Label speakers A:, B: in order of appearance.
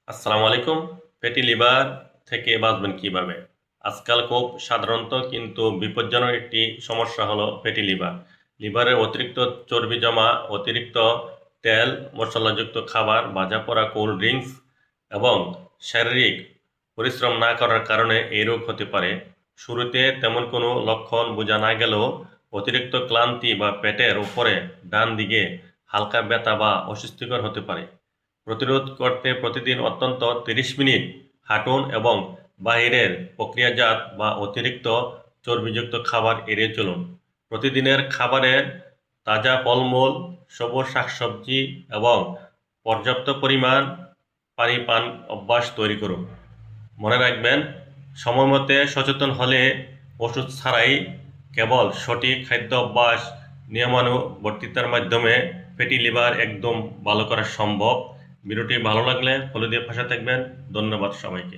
A: আসসালামু আলাইকুম। Fatty liver থেকে বাঁচবেন কিভাবে? আজকাল খুব সাধারণত কিন্তু বিপজ্জনক একটি সমস্যা হলো ফ্যাটি লিভার। লিভারে অতিরিক্ত চর্বি জমা, অতিরিক্ত তেল, মশলাযুক্ত খাবার, ভাজা পোড়া কোল্ড ড্রিঙ্কস এবং শারীরিক পরিশ্রম না করার কারণে এই রোগ হতে পারে। শুরুতে তেমন কোনো লক্ষণ বোঝা না গেলেও অতিরিক্ত ক্লান্তি বা পেটের উপরে ডান দিকে হালকা ব্যথা বা অস্বস্তিকর হতে পারে। প্রতিরোধ করতে প্রতিদিন অন্তত 30 মিনিট হাঁটুন এবং বাহিরের প্রক্রিয়াজাত বা অতিরিক্ত চর্বিযুক্ত খাবার এড়িয়ে চলুন। প্রতিদিনের খাবারে তাজা ফলমূল, সবুজ শাকসবজি এবং পর্যাপ্ত পরিমাণ পানি পান অভ্যাস তৈরি করুন। মনে রাখবেন, সময়মতে সচেতন হলে ওষুধ ছাড়াই কেবল সঠিক খাদ্য অভ্যাস, নিয়মানুবর্তিতার মাধ্যমে ফ্যাটি লিভার একদম ভালো করা সম্ভব। ভিডিওটি ভালো লাগলে ফলো দিয়ে পাশে থাকবেন। ধন্যবাদ সবাইকে।